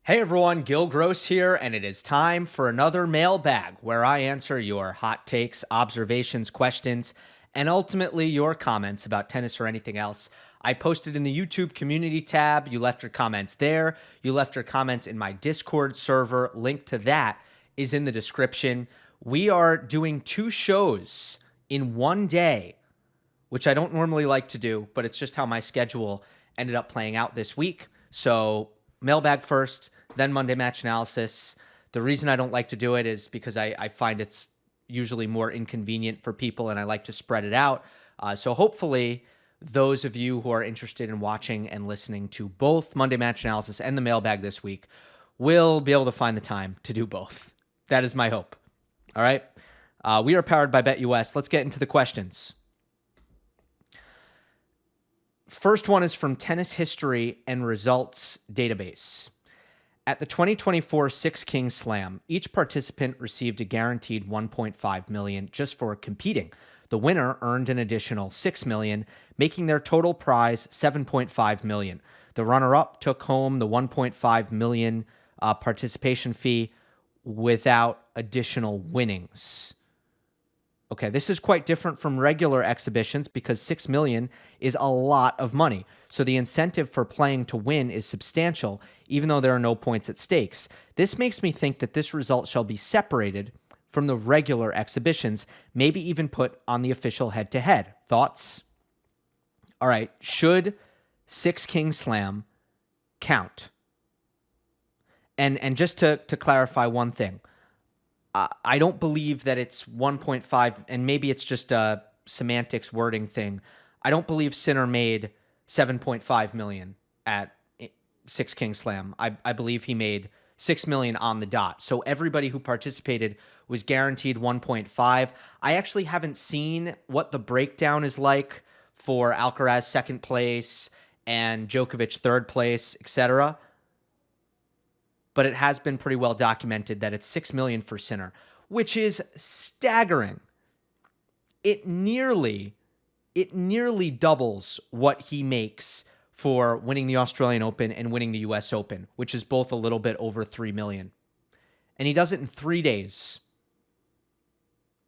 Hey everyone, Gill Gross here, and it is time for another mailbag where I answer your hot takes, observations, questions, and ultimately your comments about tennis or anything else. I posted in the YouTube community tab. You left your comments there. You left your comments in my Discord server. Link to that is in the description. We are doing two shows in one day, which I don't normally like to do, but it's just how my schedule ended up playing out this week. So mailbag first, then Monday match analysis. The reason I don't like to do it is because I find it's usually more inconvenient for people and I like to spread it out. So hopefully those of you who are interested in watching and listening to both Monday match analysis and the mailbag this week will be able to find the time to do both. That is my hope. All right. We are powered by BetUS. Let's get into the questions. First one is from Tennis History and Results Database. At the 2024 Six Kings Slam, each participant received a guaranteed $1.5 million just for competing. The winner earned an additional $6 million, making their total prize $7.5 million. The runner-up took home the $1.5 million participation fee without additional winnings. Okay, this is quite different from regular exhibitions because $6 million is a lot of money. So the incentive for playing to win is substantial, even though there are no points at stakes. This makes me think that this result shall be separated from the regular exhibitions, maybe even put on the official head-to-head. Thoughts? All right, should Six King Slam count? And just to clarify one thing, I don't believe that it's 1.5, and maybe it's just a semantics wording thing. I don't believe Sinner made 7.5 million at Six King Slam. I believe he made 6 million on the dot. So everybody who participated was guaranteed 1.5. I actually haven't seen what the breakdown is like for Alcaraz second place and Djokovic third place, etc. But it has been pretty well documented that it's 6 million for Sinner, which is staggering. It nearly doubles what he makes for winning the Australian Open and winning the US Open, which is both a little bit over 3 million. And he does it in 3 days.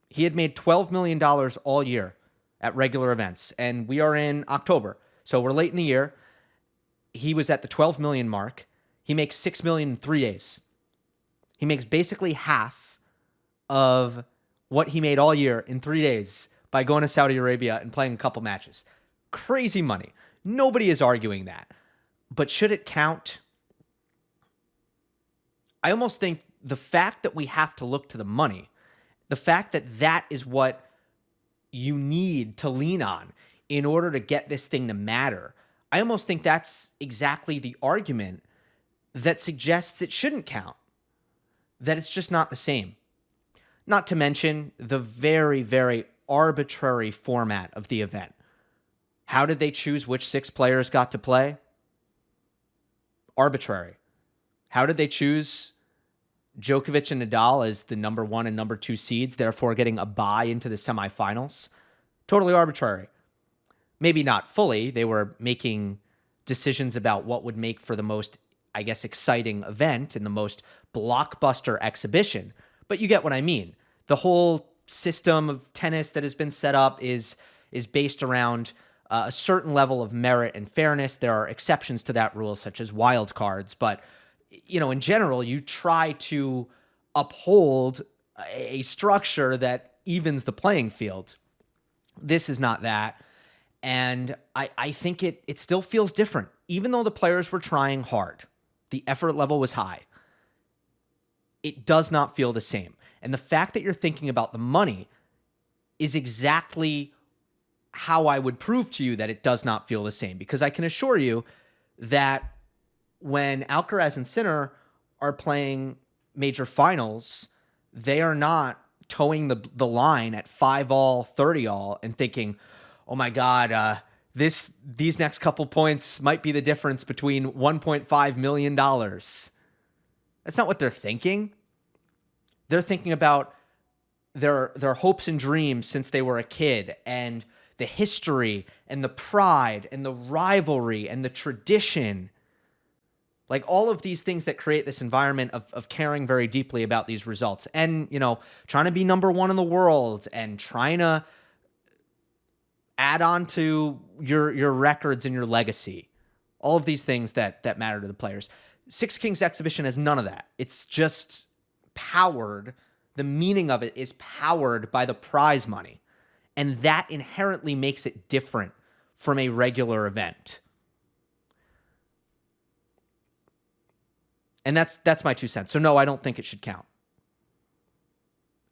He had made $12 million all year at regular events, and we are in October. So we're late in the year. He was at the 12 million mark. He makes 6 million in 3 days. He makes basically half of what he made all year in 3 days by going to Saudi Arabia and playing a couple matches. Crazy money. Nobody is arguing that. But should it count? I almost think the fact that we have to look to the money, the fact that that is what you need to lean on in order to get this thing to matter, I almost think that's exactly the argument that suggests it shouldn't count, that it's just not the same. Not to mention the very, very arbitrary format of the event. How did they choose which 6 players got to play? Arbitrary. How did they choose Djokovic and Nadal as the number 1 and number 2 seeds, therefore getting a bye into the semifinals? Totally arbitrary. Maybe not fully. They were making decisions about what would make for the most, I guess, exciting event and the most blockbuster exhibition. But you get what I mean. The whole system of tennis that has been set up is based around a certain level of merit and fairness. There are exceptions to that rule, such as wild cards. But, in general, you try to uphold a structure that evens the playing field. This is not that. And I think it still feels different. Even though the players were trying hard, the effort level was high, it does not feel the same. And the fact that you're thinking about the money is exactly how I would prove to you that it does not feel the same. Because I can assure you that when Alcaraz and Sinner are playing major finals, they are not towing the line at 5-all, 30-all and thinking, oh my God, these next couple points might be the difference between $1.5 million. That's not what they're thinking. They're thinking about their hopes and dreams since they were a kid, and the history and the pride and the rivalry and the tradition Like all of these things that create this environment of caring very deeply about these results and, trying to be number one in the world and trying to add on to your records and your legacy. All of these things that matter to the players. Six Kings exhibition has none of that. It's just powered. The meaning of it is powered by the prize money. And that inherently makes it different from a regular event. And that's my 2 cents. So no, I don't think it should count.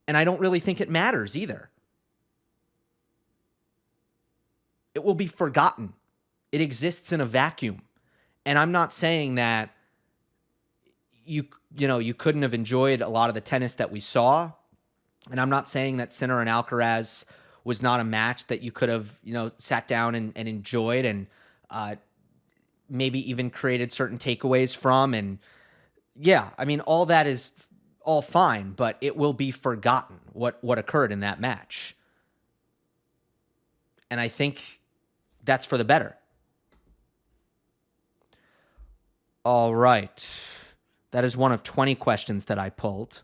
And I don't really think it matters either. It will be forgotten. It exists in a vacuum. And I'm not saying that you couldn't have enjoyed a lot of the tennis that we saw. And I'm not saying that Sinner and Alcaraz was not a match that you could have, sat down and enjoyed and maybe even created certain takeaways from. And yeah, I mean, all that is all fine, but it will be forgotten what occurred in that match. And I think that's for the better. All right. That is one of 20 questions that I pulled.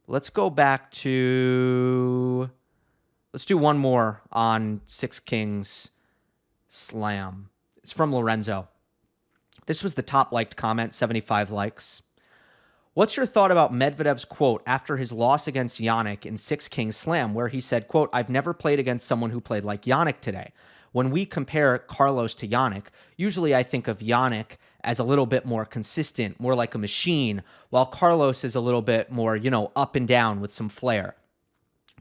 Let's go back to... Let's do one more on Six Kings Slam. It's from Lorenzo. This was the top liked comment, 75 likes. What's your thought about Medvedev's quote after his loss against Jannik in Six Kings Slam, where he said, quote, "I've never played against someone who played like Jannik today. When we compare Carlos to Jannik, usually I think of Jannik as a little bit more consistent, more like a machine, while Carlos is a little bit more, up and down with some flair.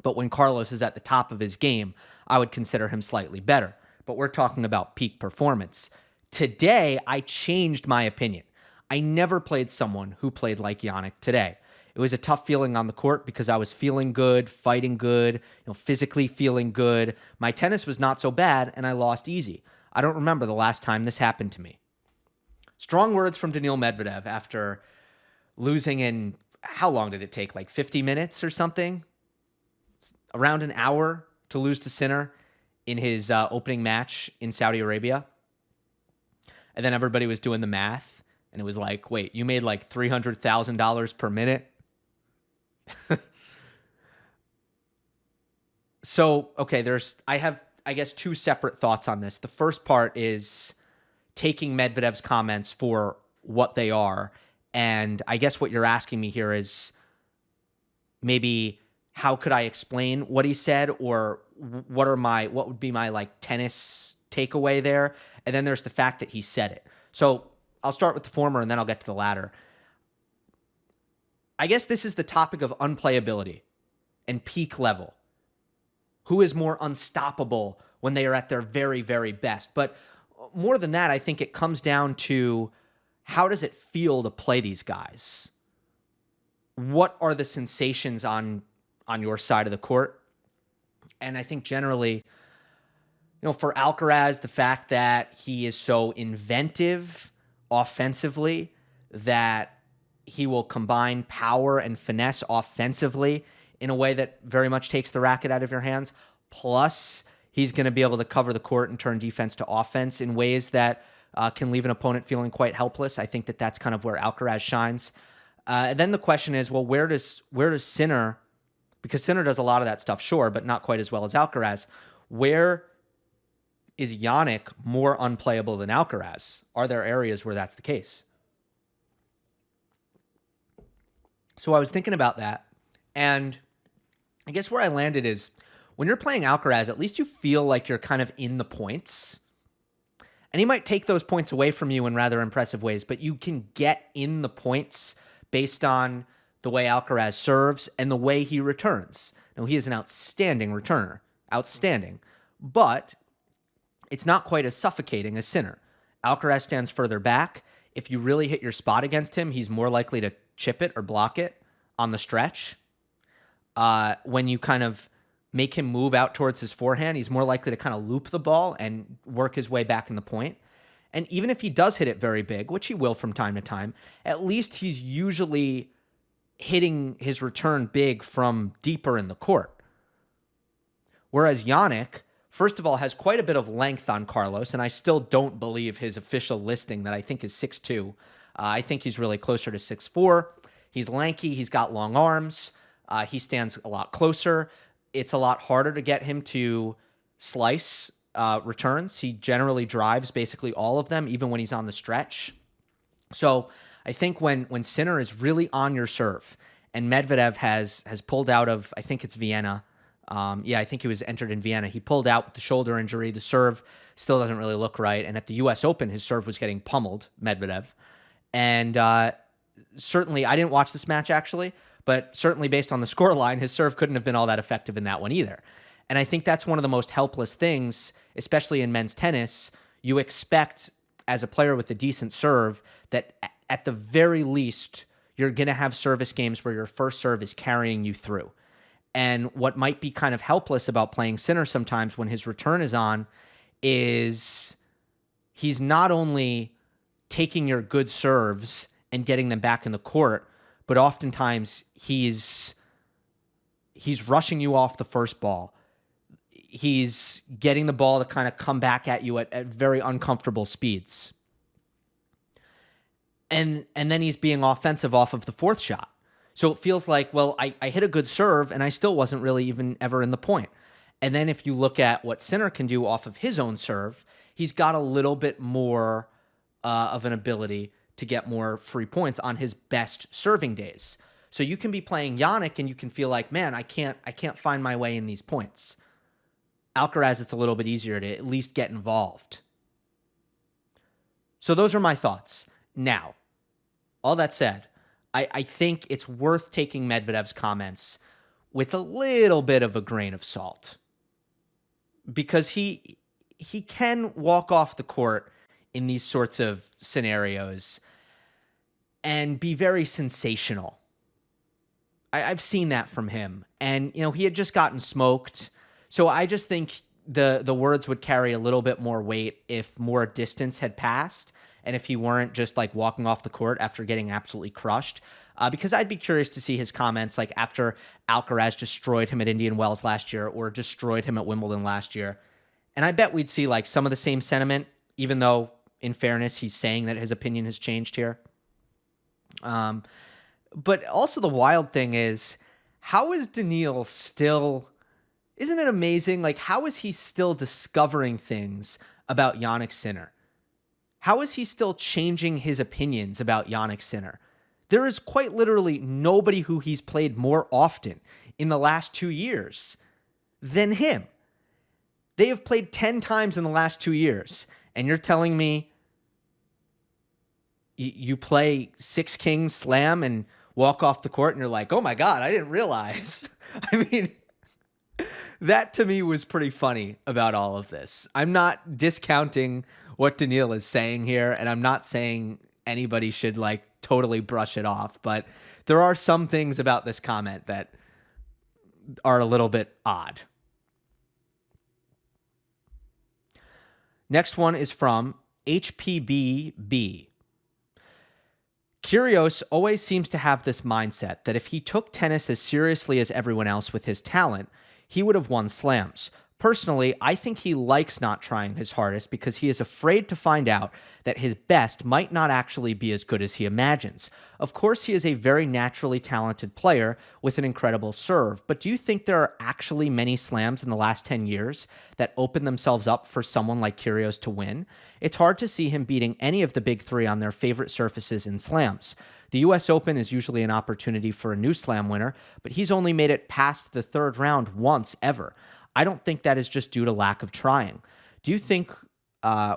But when Carlos is at the top of his game, I would consider him slightly better. But we're talking about peak performance. Today, I changed my opinion. I never played someone who played like Jannik today. It was a tough feeling on the court because I was feeling good, fighting good, physically feeling good. My tennis was not so bad, and I lost easy. I don't remember the last time this happened to me." Strong words from Daniil Medvedev after losing in, how long did it take? Like 50 minutes or something? Around an hour to lose to Sinner in his opening match in Saudi Arabia. And then everybody was doing the math, and it was like, wait, you made like $300,000 per minute? So, okay, I have, I guess, two separate thoughts on this. The first part is taking Medvedev's comments for what they are. And I guess what you're asking me here is maybe how could I explain what he said, or what would be my like tennis takeaway there? And then there's the fact that he said it. So I'll start with the former and then I'll get to the latter. I guess this is the topic of unplayability and peak level. Who is more unstoppable when they are at their very, very best? But more than that, I think it comes down to how does it feel to play these guys? What are the sensations on your side of the court? And I think generally, for Alcaraz, the fact that he is so inventive offensively, that he will combine power and finesse offensively in a way that very much takes the racket out of your hands. Plus, he's going to be able to cover the court and turn defense to offense in ways that can leave an opponent feeling quite helpless. I think that's kind of where Alcaraz shines. And then the question is, well, where does Sinner, because Sinner does a lot of that stuff, sure, but not quite as well as Alcaraz. Where is Jannik more unplayable than Alcaraz? Are there areas where that's the case? So I was thinking about that, and I guess where I landed is when you're playing Alcaraz, at least you feel like you're kind of in the points. And he might take those points away from you in rather impressive ways, but you can get in the points based on the way Alcaraz serves and the way he returns. Now, he is an outstanding returner. Outstanding. But it's not quite as suffocating as Sinner. Alcaraz stands further back. If you really hit your spot against him, he's more likely to chip it or block it on the stretch. When you kind of make him move out towards his forehand, he's more likely to kind of loop the ball and work his way back in the point. And even if he does hit it very big, which he will from time to time, at least he's usually hitting his return big from deeper in the court. Whereas Jannik, first of all, has quite a bit of length on Carlos, and I still don't believe his official listing that I think is 6'2", I think he's really closer to 6'4". He's lanky. He's got long arms. He stands a lot closer. It's a lot harder to get him to slice returns. He generally drives basically all of them, even when he's on the stretch. So I think when Sinner is really on your serve, and Medvedev has pulled out of, I think it's Vienna. I think he was entered in Vienna. He pulled out with the shoulder injury. The serve still doesn't really look right. And at the U.S. Open, his serve was getting pummeled, Medvedev. And certainly, I didn't watch this match actually, but certainly based on the scoreline, his serve couldn't have been all that effective in that one either. And I think that's one of the most helpless things, especially in men's tennis. You expect, as a player with a decent serve, that at the very least, you're going to have service games where your first serve is carrying you through. And what might be kind of helpless about playing Sinner sometimes when his return is on is he's not only taking your good serves and getting them back in the court, but oftentimes he's rushing you off the first ball. He's getting the ball to kind of come back at you at very uncomfortable speeds. And then he's being offensive off of the fourth shot. So it feels like, well, I hit a good serve and I still wasn't really even ever in the point. And then if you look at what Sinner can do off of his own serve, he's got a little bit more of an ability to get more free points on his best serving days. So you can be playing Jannik and you can feel like, man, I can't find my way in these points. Alcaraz, it's a little bit easier to at least get involved. So those are my thoughts. Now, all that said, I think it's worth taking Medvedev's comments with a little bit of a grain of salt, because he can walk off the court in these sorts of scenarios and be very sensational. I've seen that from him. And, he had just gotten smoked. So I just think the words would carry a little bit more weight if more distance had passed and if he weren't just like walking off the court after getting absolutely crushed. Because I'd be curious to see his comments like after Alcaraz destroyed him at Indian Wells last year or destroyed him at Wimbledon last year. And I bet we'd see like some of the same sentiment, even though in fairness, he's saying that his opinion has changed here. But also the wild thing is, how is Daniil still... Isn't it amazing? Like, how is he still discovering things about Jannik Sinner? How is he still changing his opinions about Jannik Sinner? There is quite literally nobody who he's played more often in the last 2 years than him. They have played 10 times in the last 2 years. And you're telling me you play 6 Kings Slam and walk off the court and you're like, oh my God, I didn't realize. I mean... That to me was pretty funny about all of this. I'm not discounting what Daniil is saying here, and I'm not saying anybody should like totally brush it off, but there are some things about this comment that are a little bit odd. Next one is from HPBB. Kyrgios always seems to have this mindset that if he took tennis as seriously as everyone else with his talent, he would have won slams. Personally, I think he likes not trying his hardest because he is afraid to find out that his best might not actually be as good as he imagines. Of course, he is a very naturally talented player with an incredible serve, but do you think there are actually many slams in the last 10 years that open themselves up for someone like Kyrgios to win? It's hard to see him beating any of the big three on their favorite surfaces in slams. The U.S. Open is usually an opportunity for a new slam winner, but he's only made it past the third round once ever. I don't think that is just due to lack of trying. Do you think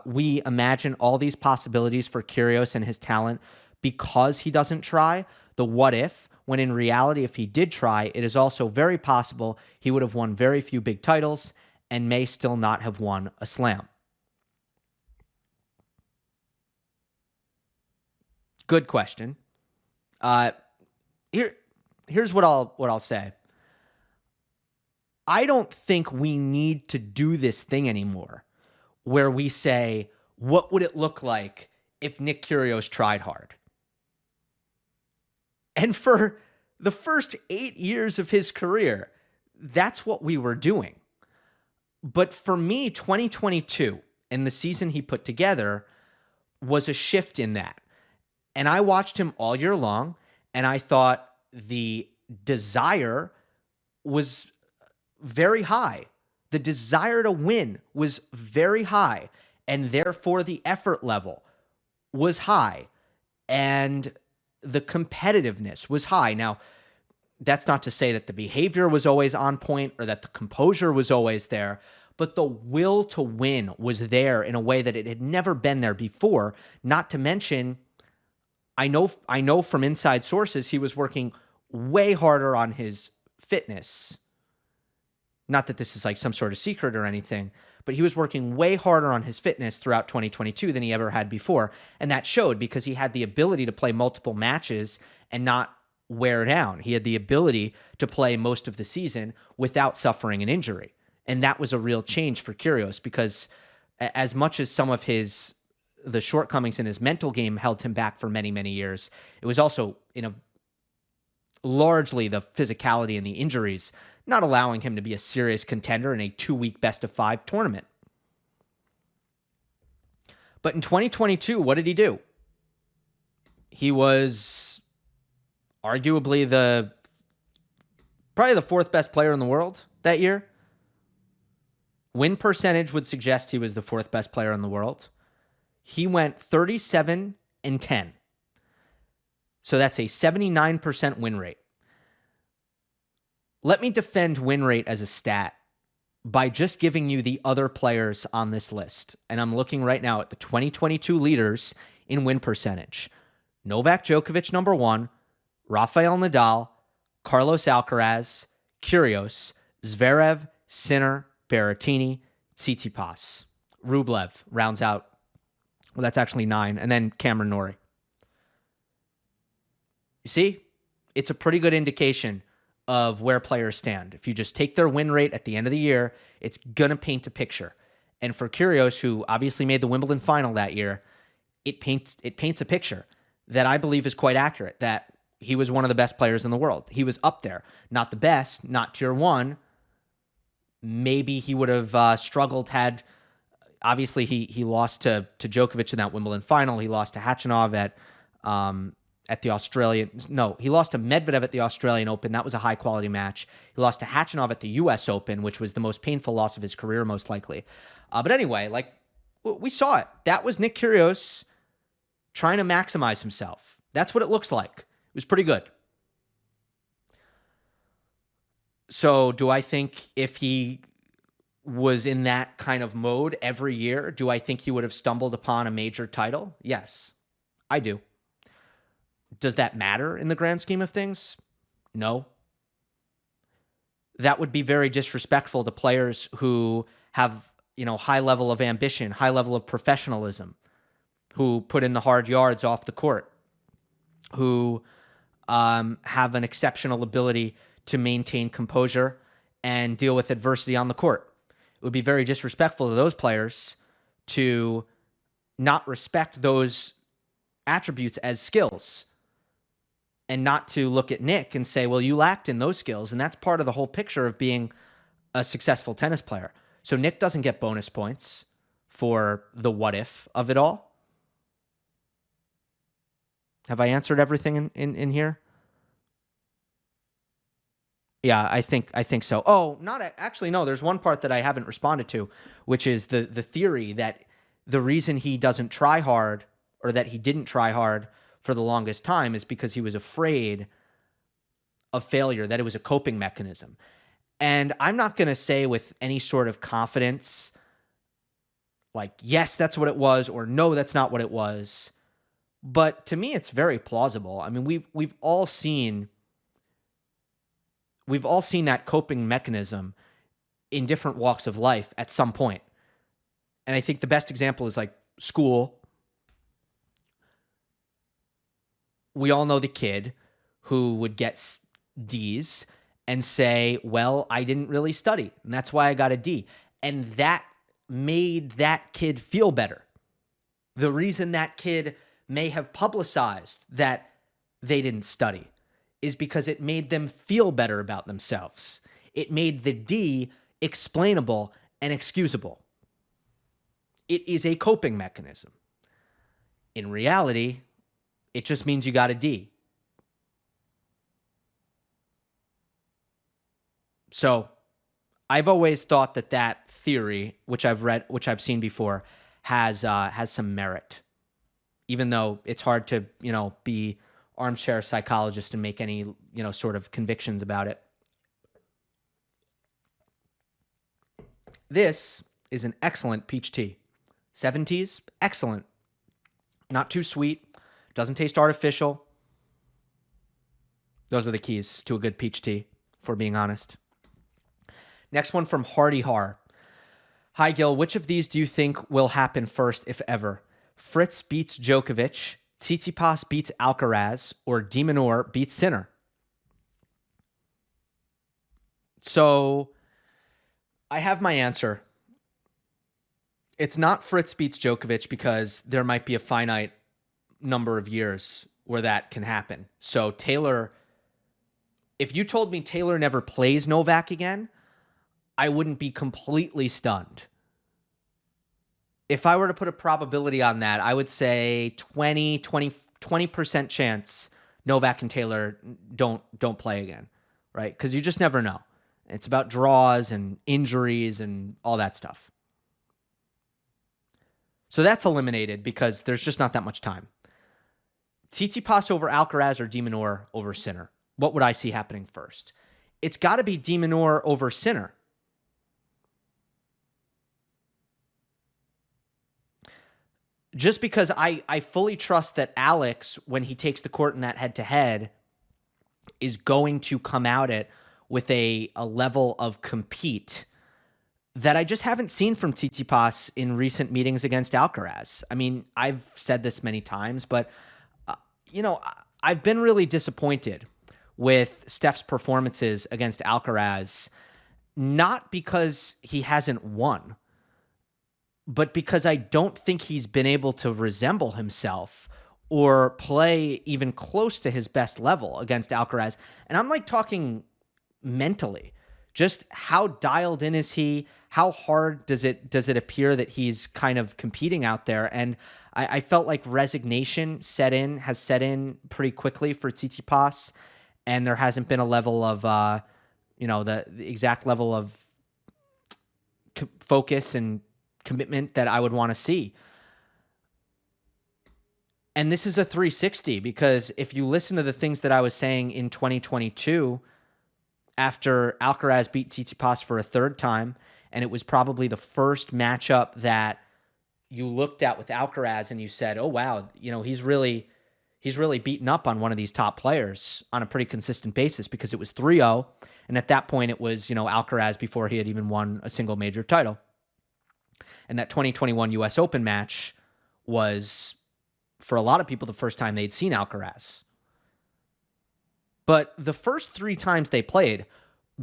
we imagine all these possibilities for Kyrgios and his talent because he doesn't try? The what if, when in reality, if he did try, it is also very possible he would have won very few big titles and may still not have won a slam. Good question. Here's what I'll say. I don't think we need to do this thing anymore where we say, what would it look like if Nick Kyrgios tried hard? And for the first 8 years of his career, that's what we were doing. But for me, 2022 and the season he put together was a shift in that. And I watched him all year long, and I thought the desire was very high. The desire to win was very high, and therefore the effort level was high, and the competitiveness was high. Now, that's not to say that the behavior was always on point or that the composure was always there, but the will to win was there in a way that it had never been there before. Not to mention, I know from inside sources he was working way harder on his fitness. Not that this is like some sort of secret or anything, but he was working way harder on his fitness throughout 2022 than he ever had before. And that showed because he had the ability to play multiple matches and not wear down. He had the ability to play most of the season without suffering an injury. And that was a real change for Kyrgios, because as much as some of the shortcomings in his mental game held him back for many, many years, it was also largely the physicality and the injuries not allowing him to be a serious contender in a 2-week best-of-5 tournament. But in 2022, what did he do? He was arguably probably the 4th best player in the world that year. Win percentage would suggest he was the 4th best player in the world. He went 37-10. So that's a 79% win rate. Let me defend win rate as a stat by just giving you the other players on this list. And I'm looking right now at the 2022 leaders in win percentage. Novak Djokovic, number 1. Rafael Nadal, Carlos Alcaraz, Kyrgios, Zverev, Sinner, Berrettini, Tsitsipas. Rublev rounds out. Well, that's actually 9. And then Cameron Norrie. You see? It's a pretty good indication of where players stand. If you just take their win rate at the end of the year, it's going to paint a picture. And for Kyrgios, who obviously made the Wimbledon final that year, it paints a picture that I believe is quite accurate, that he was one of the best players in the world. He was up there. Not the best, not tier 1. Maybe he would have struggled had, obviously he lost to Djokovic in that Wimbledon final. He lost to Khachanov at the Australian, no, he lost to Medvedev at the Australian Open. That was a high-quality match. He lost to Khachanov at the U.S. Open, which was the most painful loss of his career, most likely. But anyway, like, we saw it. That was Nick Kyrgios trying to maximize himself. That's what it looks like. It was pretty good. So do I think if he was in that kind of mode every year, do I think he would have stumbled upon a major title? Yes, I do. Does that matter in the grand scheme of things? No. That would be very disrespectful to players who have, high level of ambition, high level of professionalism, who put in the hard yards off the court, who have an exceptional ability to maintain composure and deal with adversity on the court. It would be very disrespectful to those players to not respect those attributes as skills, and not to look at Nick and say, well, you lacked in those skills. And that's part of the whole picture of being a successful tennis player. So Nick doesn't get bonus points for the what if of it all. Have I answered everything in here? Yeah, I think so. Oh, not actually, no. There's one part that I haven't responded to, which is the theory that the reason he doesn't try hard, or that he didn't try hard for the longest time, is because he was afraid of failure, that it was a coping mechanism. And I'm not going to say with any sort of confidence, like, yes, that's what it was, or no, that's not what it was. But to me, it's very plausible. I mean, we've all seen that coping mechanism in different walks of life at some point. And I think the best example is like school. We all know the kid who would get D's and say, well, I didn't really study, and that's why I got a D. And that made that kid feel better. The reason that kid may have publicized that they didn't study is because it made them feel better about themselves. It made the D explainable and excusable. It is a coping mechanism. In reality, It just means you got a D. So I've always thought that theory, which I've seen before, has some merit, even though it's hard to, be armchair psychologist and make any, sort of convictions about it. This is an excellent peach tea. 70s, excellent. Not too sweet. Doesn't taste artificial. Those are the keys to a good peach tea, if we're being honest. Next one from Hardy Har. Hi, Gill. Which of these do you think will happen first, if ever? Fritz beats Djokovic, Tsitsipas beats Alcaraz, or de Minaur beats Sinner? So I have my answer. It's not Fritz beats Djokovic because there might be a finite number of years where that can happen. So Taylor, if you told me Taylor never plays Novak again, I wouldn't be completely stunned. If I were to put a probability on that, I would say 20% chance Novak and Taylor don't play again, right? Because you just never know. It's about draws and injuries and all that stuff. So that's eliminated because there's just not that much time. Tsitsipas over Alcaraz or de Minaur over Sinner? What would I see happening first? It's got to be de Minaur over Sinner. Just because I fully trust that Alex, when he takes the court in that head-to-head, is going to come out it with a level of compete that I just haven't seen from Tsitsipas in recent meetings against Alcaraz. I mean, I've said this many times, but, I've been really disappointed with Steph's performances against Alcaraz, not because he hasn't won, but because I don't think he's been able to resemble himself or play even close to his best level against Alcaraz. And I'm talking mentally. Just how dialed in is he? How hard does it appear that he's kind of competing out there? And I felt like resignation has set in pretty quickly for Tsitsipas, and there hasn't been a level of, the exact level of focus and commitment that I would want to see. And this is a 360 because if you listen to the things that I was saying in 2022, after Alcaraz beat Tsitsipas for a third time, and it was probably the first matchup that you looked at with Alcaraz and you said, oh, wow, he's really beaten up on one of these top players on a pretty consistent basis because it was 3-0. And at that point, it was, Alcaraz before he had even won a single major title. And that 2021 U.S. Open match was, for a lot of people, the first time they'd seen Alcaraz. But the first 3 times they played,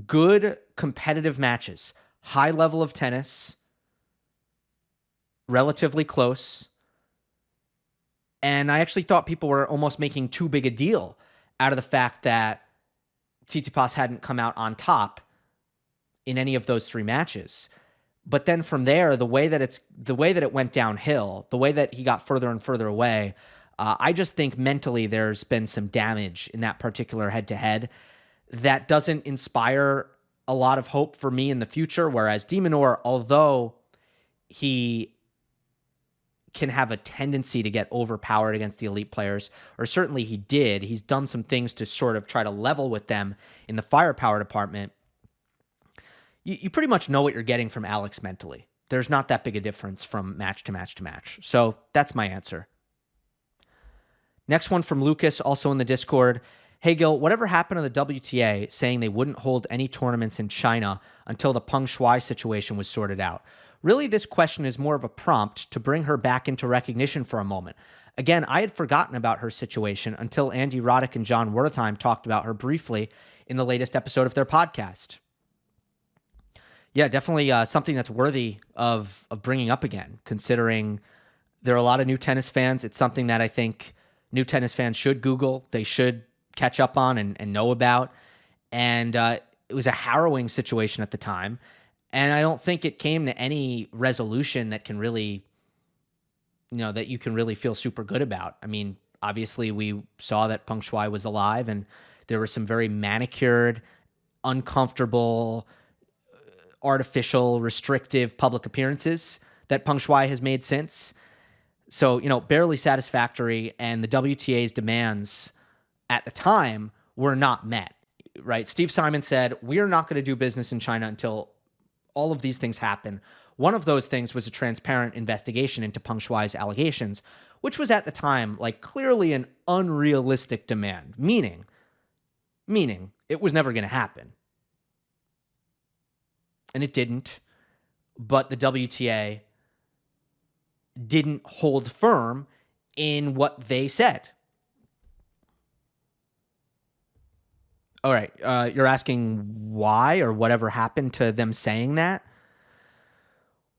good competitive matches, high level of tennis, relatively close. And I actually thought people were almost making too big a deal out of the fact that Tsitsipas hadn't come out on top in any of those 3 matches. But then from there, the way that it went downhill, the way that he got further and further away, I just think mentally there's been some damage in that particular head-to-head that doesn't inspire a lot of hope for me in the future. Whereas de Minaur, although he can have a tendency to get overpowered against the elite players, or certainly he did, he's done some things to sort of try to level with them in the firepower department. You pretty much know what you're getting from Alex mentally. There's not that big a difference from match to match to match. So that's my answer. Next one from Lucas, also in the Discord. Hey, Gil, whatever happened to the WTA saying they wouldn't hold any tournaments in China until the Peng Shuai situation was sorted out? Really, this question is more of a prompt to bring her back into recognition for a moment. Again, I had forgotten about her situation until Andy Roddick and John Wertheim talked about her briefly in the latest episode of their podcast. Yeah, definitely something that's worthy of bringing up again, considering there are a lot of new tennis fans. It's something that I think new tennis fans should Google. They should catch up on and know about. And it was a harrowing situation at the time. And I don't think it came to any resolution that can really, that you can really feel super good about. I mean, Obviously, we saw that Peng Shuai was alive, and there were some very manicured, uncomfortable, artificial, restrictive public appearances that Peng Shuai has made since. So, barely satisfactory, and the WTA's demands at the time were not met, right? Steve Simon said, we are not going to do business in China until all of these things happen. One of those things was a transparent investigation into Peng Shuai's allegations, which was at the time clearly an unrealistic demand, meaning it was never going to happen. And it didn't, but the WTA didn't hold firm in what they said. All right, you're asking why or whatever happened to them saying that?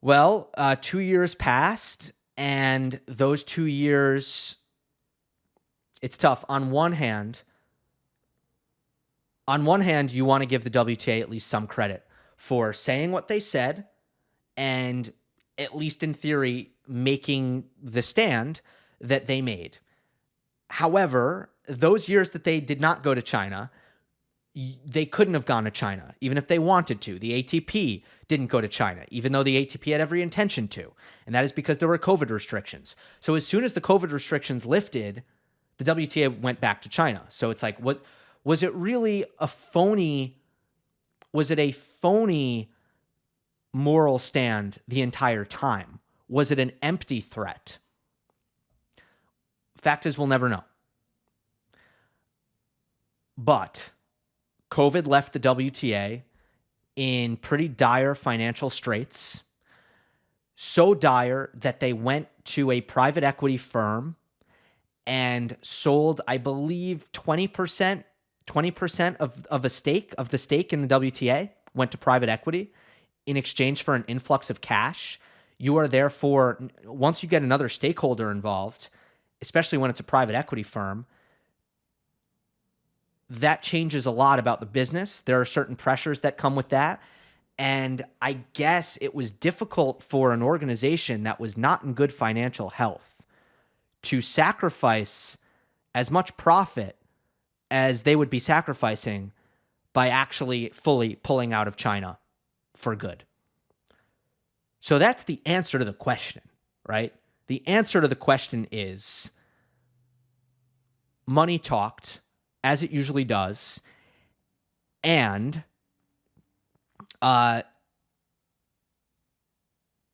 Well, 2 years passed, and those 2 years, it's tough. On one hand, you want to give the WTA at least some credit for saying what they said and, at least in theory, making the stand that they made. However, those years that they did not go to China, they couldn't have gone to China, even if they wanted to. The ATP didn't go to China, even though the ATP had every intention to. And that is because there were COVID restrictions. So as soon as the COVID restrictions lifted, the WTA went back to China. So it's what was it really a phony moral stand the entire time? Was it an empty threat? Fact is, we'll never know. But COVID left the WTA in pretty dire financial straits, so dire that they went to a private equity firm and sold, I believe, 20% of the stake in the WTA went to private equity in exchange for an influx of cash. You are therefore, once you get another stakeholder involved, especially when it's a private equity firm, that changes a lot about the business. There are certain pressures that come with that. And I guess it was difficult for an organization that was not in good financial health to sacrifice as much profit as they would be sacrificing by actually fully pulling out of China for good. So that's the answer to the question, right? The answer to the question is money talked, as it usually does, and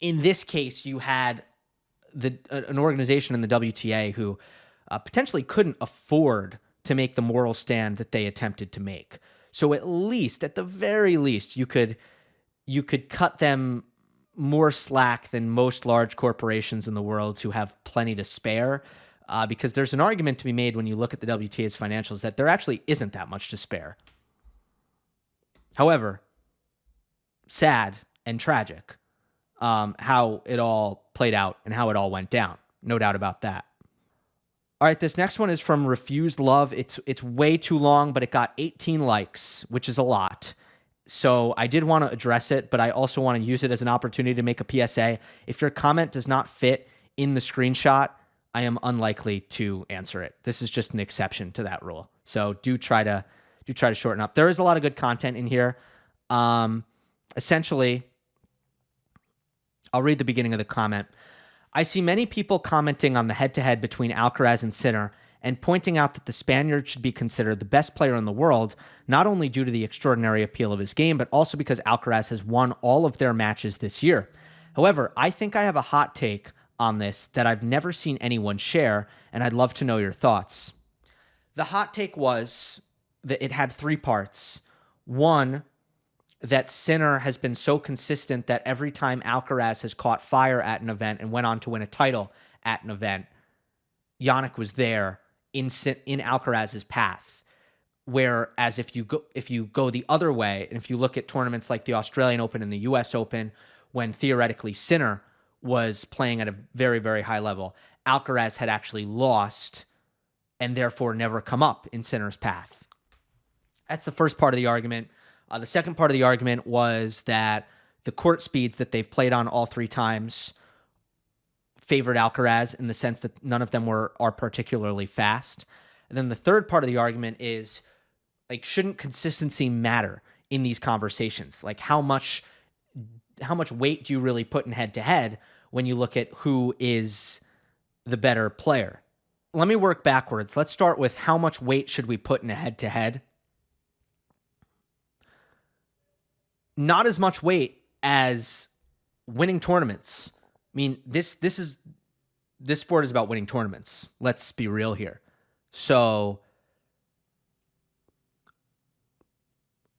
in this case, you had an organization in the WTA who potentially couldn't afford to make the moral stand that they attempted to make. So at the very least, you could cut them more slack than most large corporations in the world who have plenty to spare. Because there's an argument to be made when you look at the WTA's financials that there actually isn't that much to spare. However, sad and tragic how it all played out and how it all went down. No doubt about that. All right, this next one is from Refused Love. It's way too long, but it got 18 likes, which is a lot. So I did want to address it, but I also want to use it as an opportunity to make a PSA. If your comment does not fit in the screenshot, I am unlikely to answer it. This is just an exception to that rule. So do try to shorten up. There is a lot of good content in here. Essentially, I'll read the beginning of the comment. I see many people commenting on the head-to-head between Alcaraz and Sinner and pointing out that the Spaniard should be considered the best player in the world, not only due to the extraordinary appeal of his game, but also because Alcaraz has won all of their matches this year. However, I think I have a hot take on this that I've never seen anyone share, and I'd love to know your thoughts. The hot take was that it had 3 parts. One, that Sinner has been so consistent that every time Alcaraz has caught fire at an event and went on to win a title at an event, Jannik was there in Alcaraz's path. Whereas if you go the other way, and if you look at tournaments like the Australian Open and the US Open, when theoretically Sinner was playing at a very, very high level, Alcaraz had actually lost and therefore never come up in Sinner's path. That's the first part of the argument. The second part of the argument was that the court speeds that they've played on all 3 times favored Alcaraz in the sense that none of them are particularly fast. And then the third part of the argument is, like, shouldn't consistency matter in these conversations? Like, how much weight do you really put in head-to-head when you look at who is the better player? Let me work backwards. Let's start with how much weight should we put in a head-to-head? Not as much weight as winning tournaments. I mean, this sport is about winning tournaments. Let's be real here. So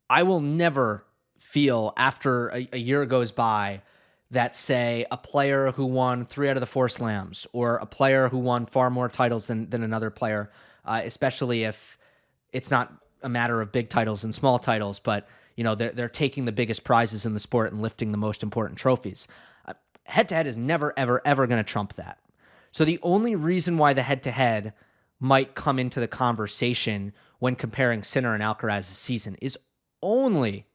I will never feel after a year goes by that, say, a player who won 3 out of the 4 slams, or a player who won far more titles than another player, especially if it's not a matter of big titles and small titles, but they're taking the biggest prizes in the sport and lifting the most important trophies. Head-to-head is never, ever, ever going to trump that. So the only reason why the head-to-head might come into the conversation when comparing Sinner and Alcaraz's season is only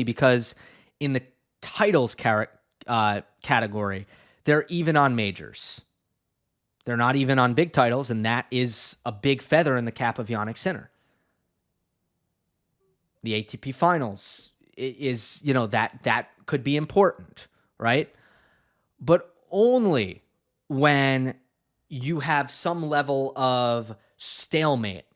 because in the titles category, they're even on majors. They're not even on big titles, and that is a big feather in the cap of Jannik Sinner. The ATP Finals is, that could be important, right? But only when you have some level of stalemate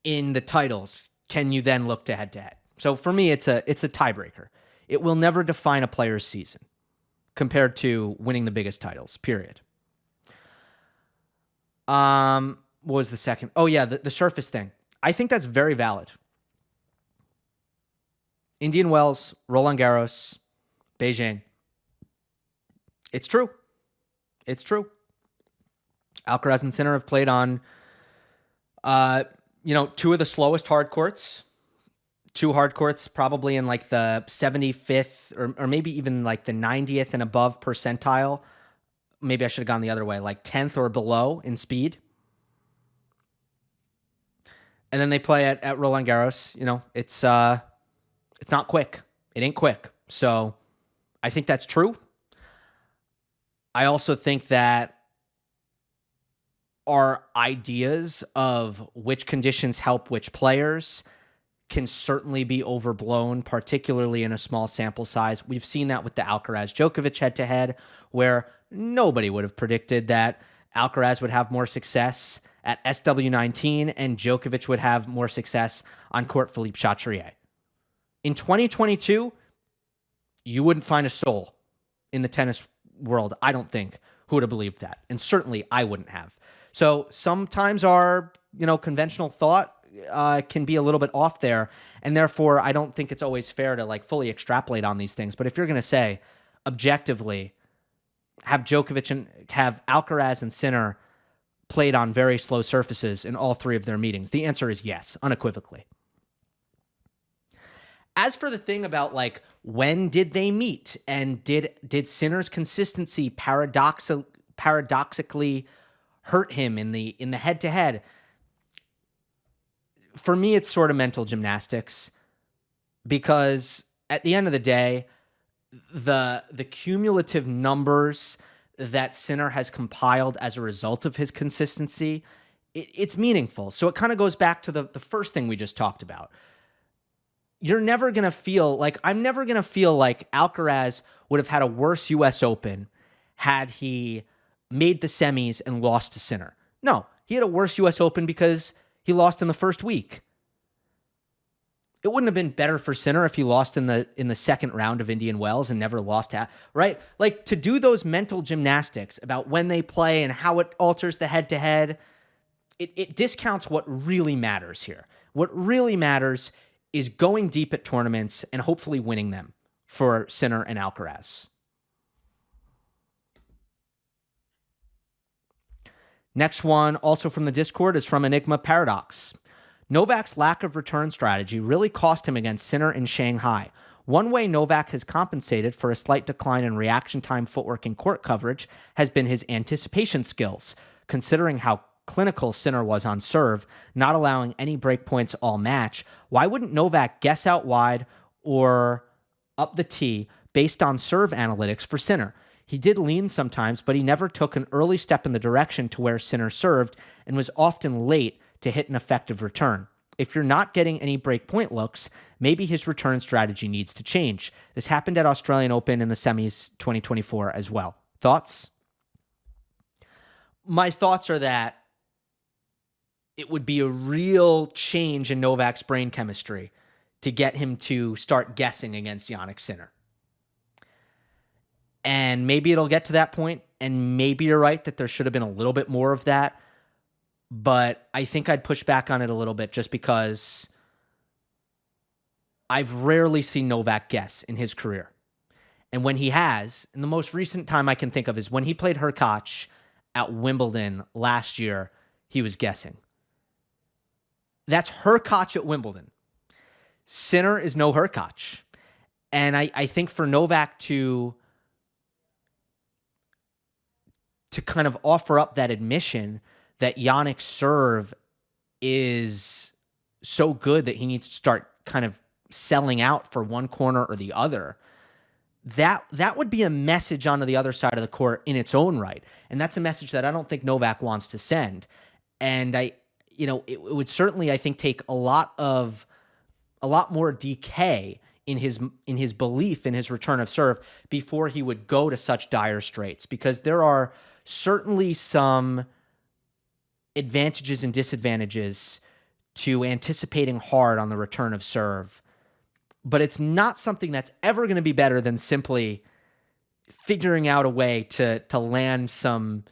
in the titles can you then look to head-to-head. So for me, it's a tiebreaker. It will never define a player's season compared to winning the biggest titles, period. What was the second? Oh, yeah, the surface thing. I think that's very valid. Indian Wells, Roland Garros, Beijing. It's true. It's true. Alcaraz and Sinner have played on, 2 of the slowest hard courts. 2 hard courts probably in like the 75th or maybe even like the 90th and above percentile. Maybe I should have gone the other way, like 10th or below in speed. And then they play at Roland Garros. It's not quick. It ain't quick. So I think that's true. I also think that our ideas of which conditions help which players can certainly be overblown, particularly in a small sample size. We've seen that with the Alcaraz-Djokovic head-to-head, where nobody would have predicted that Alcaraz would have more success at SW19 and Djokovic would have more success on court Philippe Chatrier. In 2022, you wouldn't find a soul in the tennis world, I don't think, who would have believed that. And certainly I wouldn't have. So sometimes our, conventional thought can be a little bit off there. And therefore, I don't think it's always fair to like fully extrapolate on these things. But if you're going to say objectively, have Alcaraz and Sinner played on very slow surfaces in all 3 of their meetings, the answer is yes, unequivocally. As for the thing about like, when did they meet, and did Sinner's consistency paradoxically hurt him in the head-to-head? For me, it's sort of mental gymnastics, because at the end of the day, the cumulative numbers that Sinner has compiled as a result of his consistency, it's meaningful. So it kind of goes back to the first thing we just talked about. You're never going to feel like, I'm never going to feel like Alcaraz would have had a worse US Open had he made the semis and lost to Sinner. No, he had a worse US Open because he lost in the first week. It wouldn't have been better for Sinner if he lost in the second round of Indian Wells and never lost, right? Like, to do those mental gymnastics about when they play and how it alters the head-to-head, it discounts what really matters here. What really matters is going deep at tournaments and hopefully winning them for Sinner and Alcaraz. Next one, also from the Discord, is from Enigma Paradox. Novak's lack of return strategy really cost him against Sinner in Shanghai. One way Novak has compensated for a slight decline in reaction time, footwork, and court coverage has been his anticipation skills, considering how clinical Sinner was on serve, not allowing any break points all match. Why wouldn't Novak guess out wide or up the tee, based on serve analytics for Sinner. He did lean sometimes, but he never took an early step in the direction to where Sinner served and was often late to hit an effective return. If you're not getting any breakpoint looks, maybe his return strategy needs to change. This happened at Australian Open in the semis 2024 as well. Thoughts? My thoughts are that it would be a real change in Novak's brain chemistry to get him to start guessing against Jannik Sinner. And maybe it'll get to that point, and maybe you're right that there should have been a little bit more of that. But I think I'd push back on it a little bit just because I've rarely seen Novak guess in his career. And when he has, and the most recent time I can think of is when he played Hurkacz at Wimbledon last year, he was guessing. That's Hurkacz at Wimbledon. Sinner is no Hurkacz. And I think for Novak to kind of offer up that admission that Jannik's serve is so good that he needs to start kind of selling out for one corner or the other, that would be a message onto the other side of the court in its own right. And that's a message that I don't think Novak wants to send. And it would certainly, I think, take a lot more decay in his belief in his return of serve before he would go to such dire straits, because there are certainly some advantages and disadvantages to anticipating hard on the return of serve, but it's not something that's ever going to be better than simply figuring out a way to land some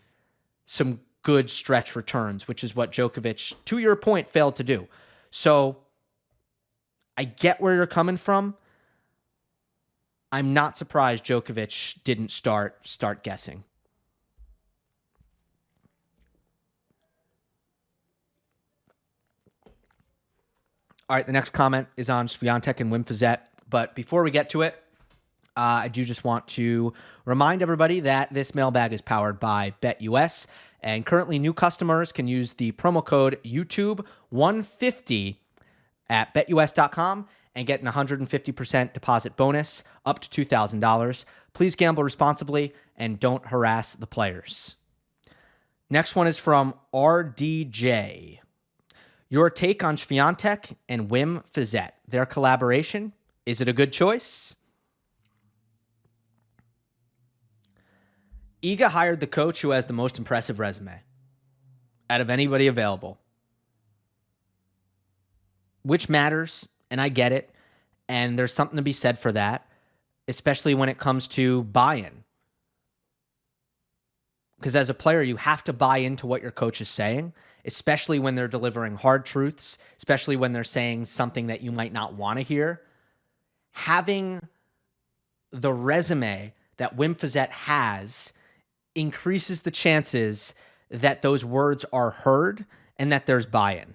good stretch returns, which is what Djokovic, to your point, failed to do. So I get where you're coming from. I'm not surprised Djokovic didn't start guessing. All right, the next comment is on Swiatek and Wim Fissette. But before we get to it, I do just want to remind everybody that this mailbag is powered by BetUS. And currently, new customers can use the promo code YouTube150 at BetUS.com and get an 150% deposit bonus up to $2,000. Please gamble responsibly and don't harass the players. Next one is from RDJ. Your take on Swiatek and Wim Fissette, their collaboration, is it a good choice? Iga hired the coach who has the most impressive resume out of anybody available, which matters, and I get it, and there's something to be said for that, especially when it comes to buy-in. Because as a player, you have to buy into what your coach is saying, especially when they're delivering hard truths, especially when they're saying something that you might not want to hear. Having the resume that Wim Fissette has increases the chances that those words are heard and that there's buy-in.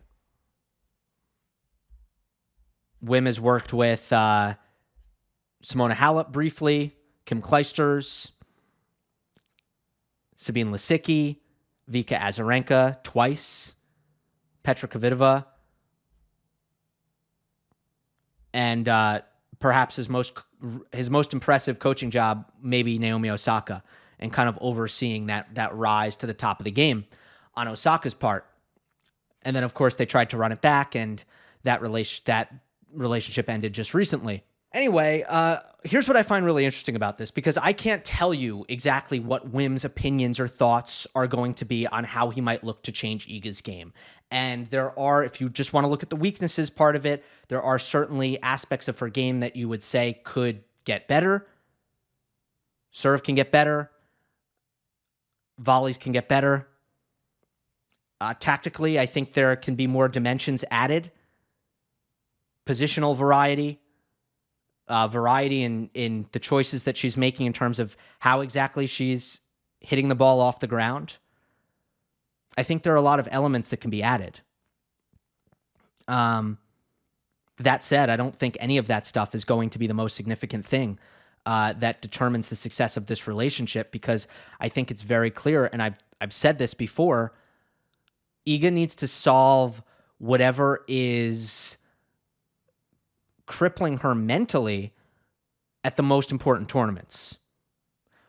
Wim has worked with Simona Halep briefly, Kim Clijsters, Sabine Lisicki, Vika Azarenka twice, Petra Kvitova, and perhaps his most impressive coaching job, maybe Naomi Osaka, and kind of overseeing that rise to the top of the game on Osaka's part. And then, of course, they tried to run it back, and that relationship ended just recently. Anyway, here's what I find really interesting about this, because I can't tell you exactly what Wim's opinions or thoughts are going to be on how he might look to change Iga's game. And there are, if you just want to look at the weaknesses part of it, there are certainly aspects of her game that you would say could get better. Serve can get better. Volleys can get better. Tactically, I think there can be more dimensions added. Positional variety. Variety in the choices that she's making in terms of how exactly she's hitting the ball off the ground. I think there are a lot of elements that can be added. That said, I don't think any of that stuff is going to be the most significant thing that determines the success of this relationship, because I think it's very clear, and I've said this before, Iga needs to solve whatever is crippling her mentally at the most important tournaments.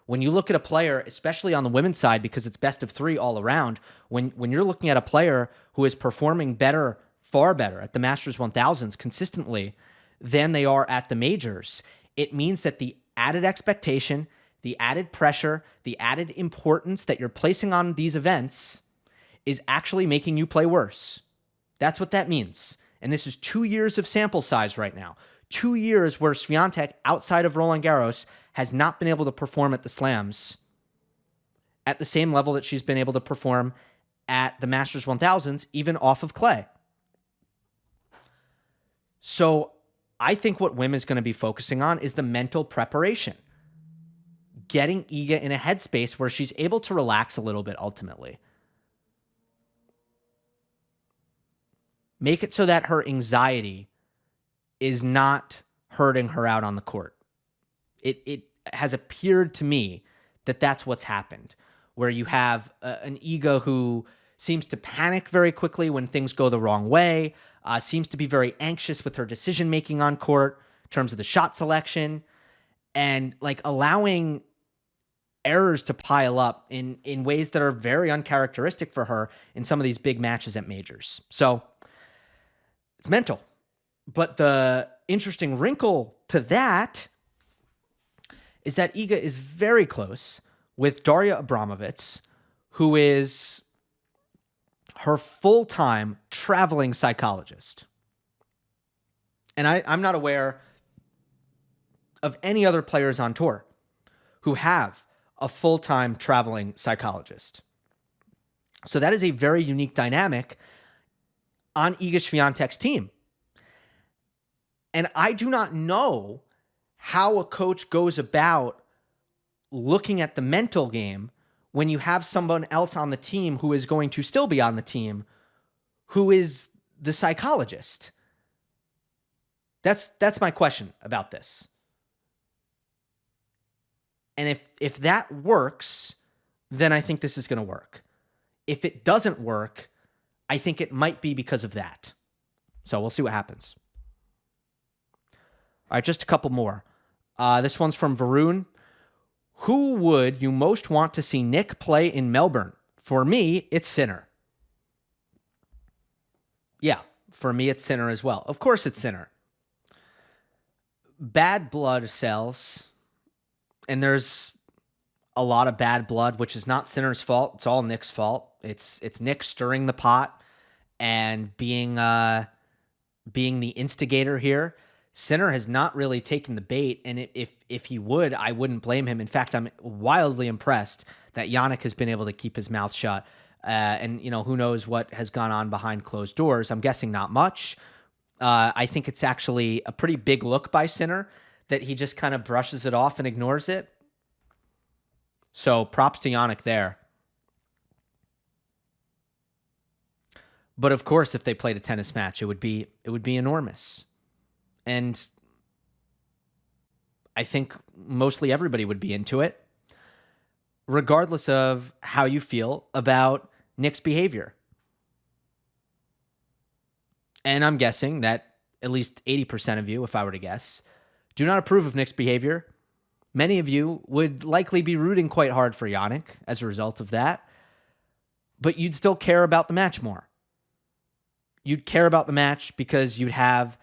When you look at a player, especially on the women's side, because it's best of 3 all around, when you're looking at a player who is performing better, far better at the Masters 1000s consistently than they are at the majors, it means that the added expectation, the added pressure, the added importance that you're placing on these events is actually making you play worse. That's what that means. And this is 2 years of sample size right now. 2 years where Swiatek, outside of Roland Garros, has not been able to perform at the slams at the same level that she's been able to perform at the Masters 1000s, even off of clay. So I think what Wim is going to be focusing on is the mental preparation. Getting Iga in a headspace where she's able to relax a little bit ultimately. Make it so that her anxiety is not hurting her out on the court. It has appeared to me that that's what's happened, where you have an Iga who seems to panic very quickly when things go the wrong way, seems to be very anxious with her decision-making on court in terms of the shot selection, and like allowing errors to pile up in ways that are very uncharacteristic for her in some of these big matches at majors. So it's mental. But the interesting wrinkle to that is that Iga is very close with Daria Abramovich, who is her full-time traveling psychologist. And I'm not aware of any other players on tour who have a full-time traveling psychologist. So that is a very unique dynamic on Iga Swiatek's team. And I do not know how a coach goes about looking at the mental game when you have someone else on the team who is going to still be on the team who is the psychologist. That's my question about this. And if that works, then I think this is going to work. If it doesn't work, I think it might be because of that. So we'll see what happens. All right, just a couple more. This one's from Varun. Who would you most want to see Nick play in Melbourne? For me, it's Sinner. Yeah, for me, it's Sinner as well. Of course it's Sinner. Bad blood sells, and there's a lot of bad blood, which is not Sinner's fault. It's all Nick's fault. It's Nick stirring the pot and being the instigator here. Sinner has not really taken the bait, and if he would, I wouldn't blame him. In fact, I'm wildly impressed that Jannik has been able to keep his mouth shut. And, who knows what has gone on behind closed doors. I'm guessing not much. I think it's actually a pretty big look by Sinner that he just kind of brushes it off and ignores it. So props to Jannik there. But of course, if they played a tennis match, it would be enormous. And I think mostly everybody would be into it, regardless of how you feel about Nick's behavior. And I'm guessing that at least 80% of you, if I were to guess, do not approve of Nick's behavior. Many of you would likely be rooting quite hard for Jannik as a result of that, but you'd still care about the match more. You'd care about the match because you'd have,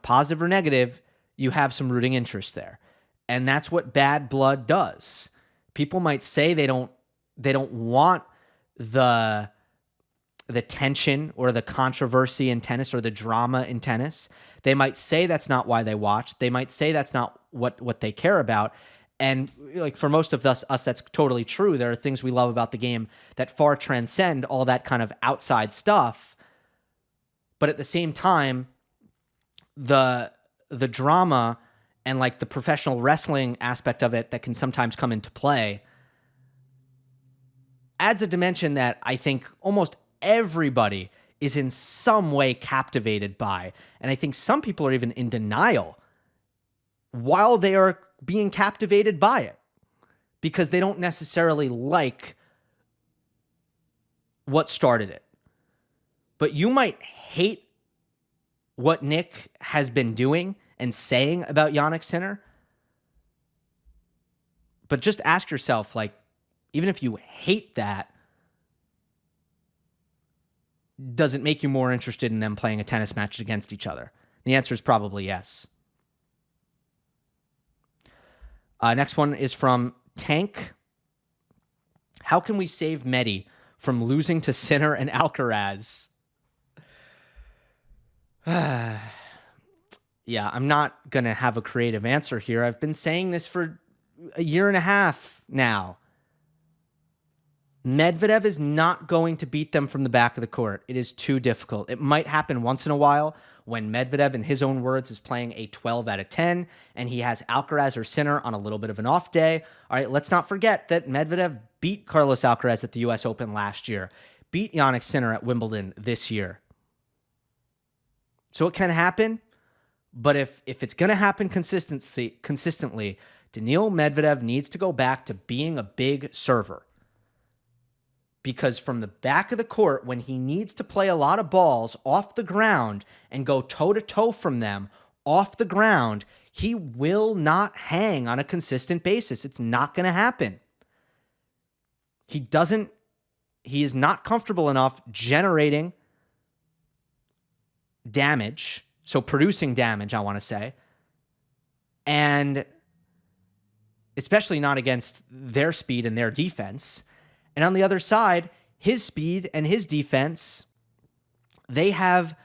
positive or negative, you have some rooting interest there. And that's what bad blood does. People might say they don't want the tension or the controversy in tennis or the drama in tennis. They might say that's not why they watch. They might say that's not what they care about. And like for most of us, that's totally true. There are things we love about the game that far transcend all that kind of outside stuff. But at the same time, the drama and like the professional wrestling aspect of it that can sometimes come into play adds a dimension that I think almost everybody is in some way captivated by. And I think some people are even in denial while they are being captivated by it because they don't necessarily like what started it. But you might hate what Nick has been doing and saying about Jannik Sinner, But just ask yourself, like, even if you hate that, does it make you more interested in them playing a tennis match against each other? The answer is probably yes. Next one is from Tank. How can we save Medi from losing to Sinner and Alcaraz? Yeah, I'm not going to have a creative answer here. I've been saying this for a year and a half now. Medvedev is not going to beat them from the back of the court. It is too difficult. It might happen once in a while when Medvedev, in his own words, is playing a 12 out of 10 and he has Alcaraz or Sinner on a little bit of an off day. All right, let's not forget that Medvedev beat Carlos Alcaraz at the US Open last year, beat Jannik Sinner at Wimbledon this year. So it can happen, but if it's going to happen consistently, Daniil Medvedev needs to go back to being a big server. Because from the back of the court, when he needs to play a lot of balls off the ground and go toe-to-toe from them off the ground, he will not hang on a consistent basis. It's not going to happen. He is not comfortable enough generating damage, so producing damage, I want to say, and especially not against their speed and their defense. And on the other side, his speed and his defense, they have,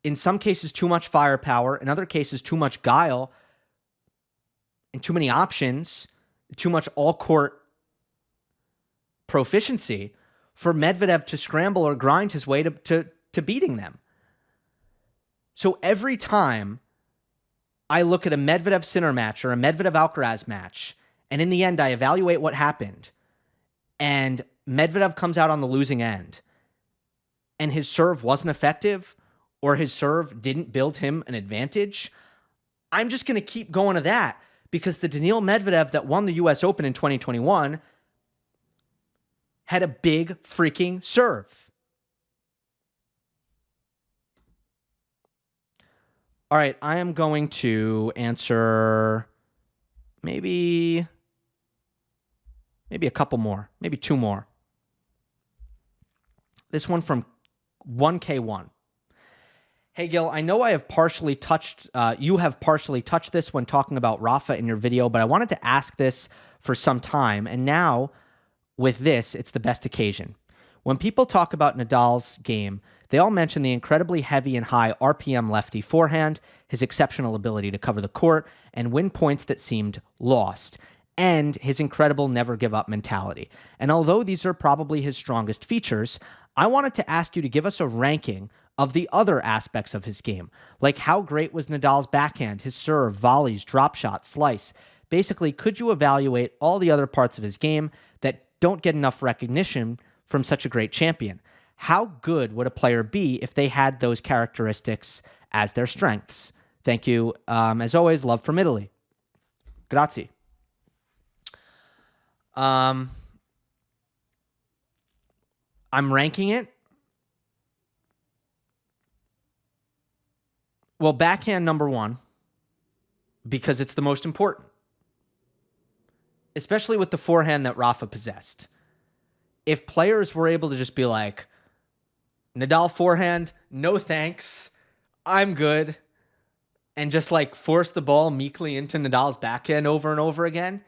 in some cases, too much firepower, in other cases, too much guile, and too many options, too much all-court proficiency for Medvedev to scramble or grind his way to beating them. So every time I look at a Medvedev-Sinner match or a Medvedev-Alcaraz match, and in the end, I evaluate what happened, and Medvedev comes out on the losing end, and his serve wasn't effective, or his serve didn't build him an advantage, I'm just going to keep going to that, because the Daniil Medvedev that won the US Open in 2021 had a big freaking serve. All right, I am going to answer maybe a couple more, maybe two more. This one from 1K1. Hey, Gill, I know I have partially touched, you have partially touched this when talking about Rafa in your video, but I wanted to ask this for some time, and now with this, it's the best occasion. When people talk about Nadal's game, they all mention the incredibly heavy and high RPM lefty forehand, his exceptional ability to cover the court and win points that seemed lost, and his incredible never-give-up mentality. And although these are probably his strongest features, I wanted to ask you to give us a ranking of the other aspects of his game, like how great was Nadal's backhand, his serve, volleys, drop shot, slice. Basically, could you evaluate all the other parts of his game that don't get enough recognition from such a great champion? How good would a player be if they had those characteristics as their strengths? Thank you. As always, love from Italy. Grazie. I'm ranking it. Well, backhand number one, because it's the most important, especially with the forehand that Rafa possessed. If players were able to just be like, Nadal forehand, no thanks, I'm good, and just like force the ball meekly into Nadal's backhand over and over again,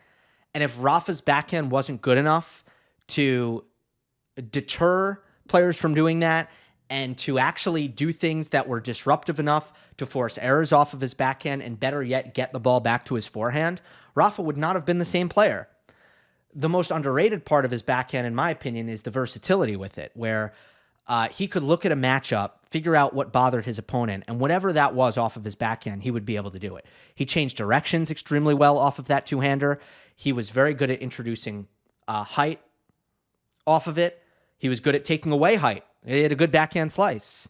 and if Rafa's backhand wasn't good enough to deter players from doing that and to actually do things that were disruptive enough to force errors off of his backhand and better yet get the ball back to his forehand, Rafa would not have been the same player. The most underrated part of his backhand, in my opinion, is the versatility with it, where he could look at a matchup, figure out what bothered his opponent, and whatever that was off of his backhand, he would be able to do it. He changed directions extremely well off of that two-hander. He was very good at introducing height off of it. He was good at taking away height. He had a good backhand slice.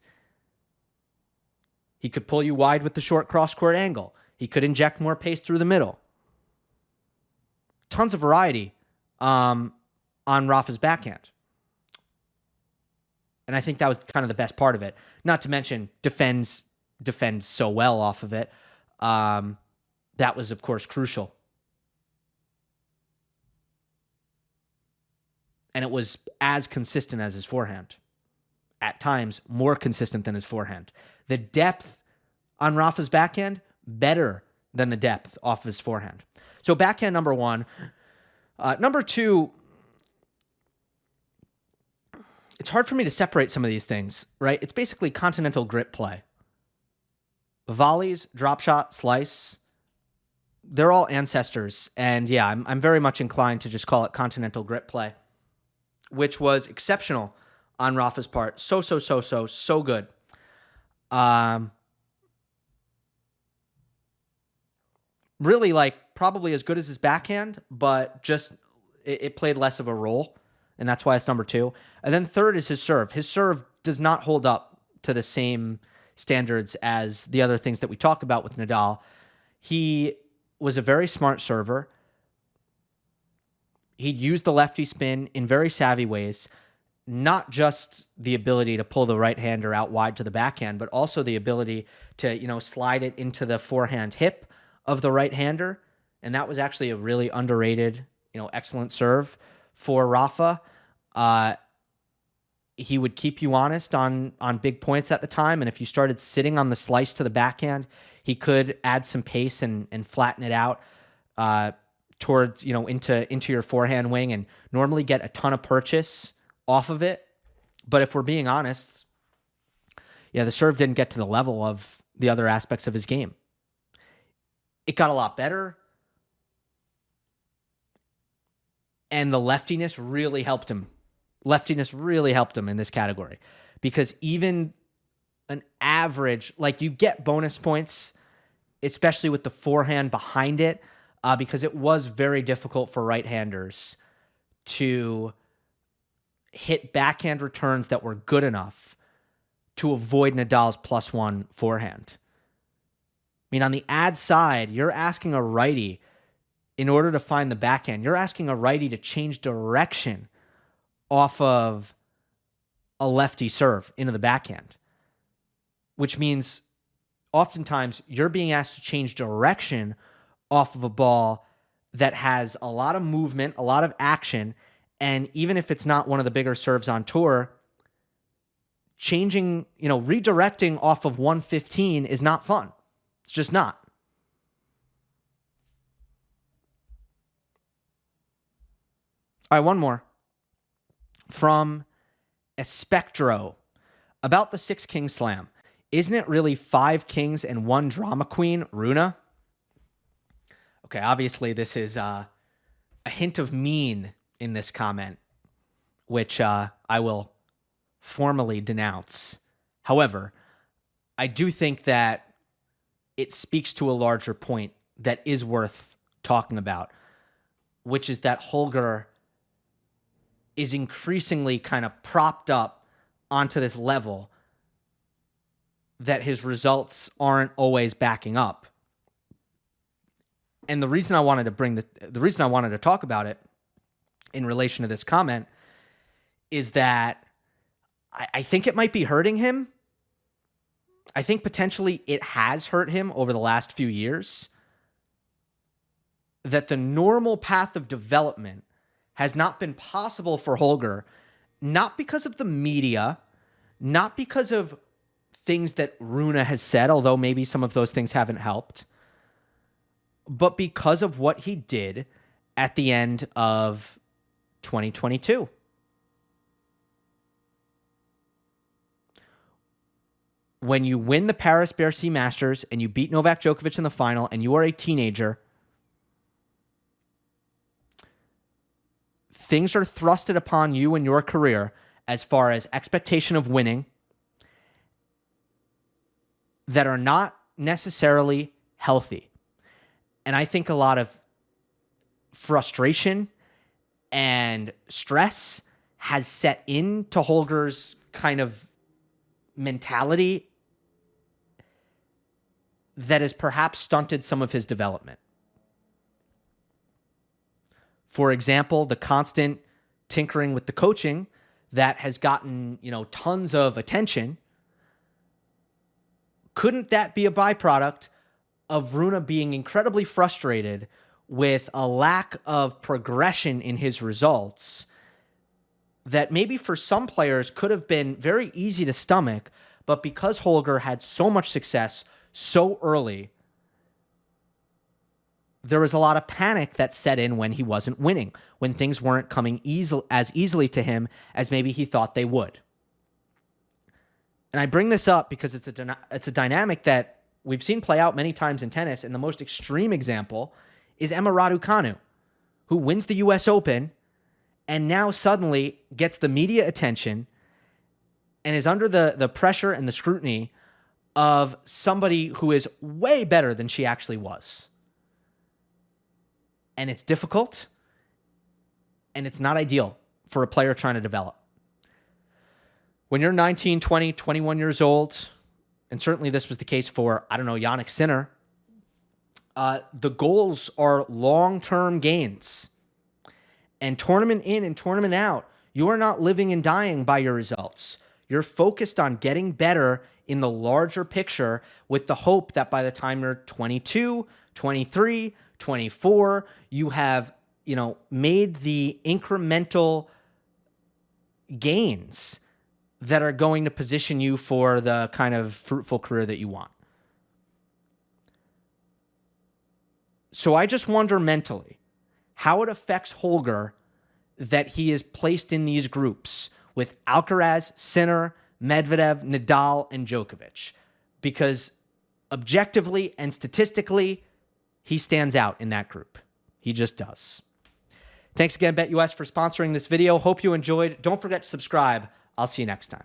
He could pull you wide with the short cross-court angle. He could inject more pace through the middle. Tons of variety on Rafa's backhand. And I think that was kind of the best part of it. Not to mention defends so well off of it. That was, of course, crucial and it was as consistent as his forehand. At times, more consistent than his forehand. The depth on Rafa's backhand, better than the depth off of his forehand. So backhand number one. Number two, it's hard for me to separate some of these things, right? It's basically continental grip play. Volleys, drop shot, slice, they're all ancestors. And yeah, I'm very much inclined to just call it continental grip play, which was exceptional on Rafa's part. So good. Really, like, probably as good as his backhand, but just it played less of a role, and that's why it's number two. And then third is his serve. His serve does not hold up to the same standards as the other things that we talk about with Nadal. He was a very smart server. He'd use the lefty spin in very savvy ways, not just the ability to pull the right-hander out wide to the backhand, but also the ability to, slide it into the forehand hip of the right-hander. And that was actually a really underrated, excellent serve for Rafa. He would keep you honest on big points at the time. And if you started sitting on the slice to the backhand, he could add some pace and flatten it out towards, into your forehand wing and normally get a ton of purchase off of it. But if we're being honest, the serve didn't get to the level of the other aspects of his game. It got a lot better. And the leftiness really helped him. Leftiness really helped him in this category, because even an average, like, you get bonus points, especially with the forehand behind it, because it was very difficult for right-handers to hit backhand returns that were good enough to avoid Nadal's +1 forehand. I mean, on the ad side, you're asking a righty, in order to find the backhand, you're asking a righty to change direction off of a lefty serve into the backhand, which means oftentimes you're being asked to change direction off of a ball that has a lot of movement, a lot of action, and even if it's not one of the bigger serves on tour, changing, redirecting off of 115 is not fun. It's just not. All right, one more. From Espectro about the 6 King Slam. Isn't it really 5 kings and 1 drama queen, Rune? Okay, obviously this is a hint of mean in this comment, which I will formally denounce. However, I do think that it speaks to a larger point that is worth talking about, which is that Holger is increasingly kind of propped up onto this level that his results aren't always backing up. And the reason I wanted to talk about it in relation to this comment is that I think it might be hurting him. I think potentially it has hurt him over the last few years. That the normal path of development has not been possible for Holger, not because of the media, not because of things that Rune has said, although maybe some of those things haven't helped, but because of what he did at the end of 2022. When you win the Paris-Bercy Masters and you beat Novak Djokovic in the final and you are a teenager, things are thrusted upon you in your career as far as expectation of winning that are not necessarily healthy. And I think a lot of frustration and stress has set into Holger's kind of mentality that has perhaps stunted some of his development. For example, the constant tinkering with the coaching that has gotten, tons of attention. Couldn't that be a byproduct of Rune being incredibly frustrated with a lack of progression in his results that maybe for some players could have been very easy to stomach, but because Holger had so much success so early, there was a lot of panic that set in when he wasn't winning, when things weren't coming as easily to him as maybe he thought they would. And I bring this up because it's a dynamic that we've seen play out many times in tennis, and the most extreme example is Emma Raducanu, who wins the US Open and now suddenly gets the media attention and is under the pressure and the scrutiny of somebody who is way better than she actually was. And it's difficult, and it's not ideal for a player trying to develop. When you're 19, 20, 21 years old, and certainly this was the case for, Jannik Sinner, the goals are long-term gains. And tournament in and tournament out, you are not living and dying by your results. You're focused on getting better in the larger picture with the hope that by the time you're 22, 23, 24, you have, made the incremental gains that are going to position you for the kind of fruitful career that you want. So I just wonder mentally how it affects Holger that he is placed in these groups with Alcaraz, Sinner, Medvedev, Nadal, and Djokovic. Because objectively and statistically, he stands out in that group. He just does. Thanks again, BetUS, for sponsoring this video. Hope you enjoyed. Don't forget to subscribe. I'll see you next time.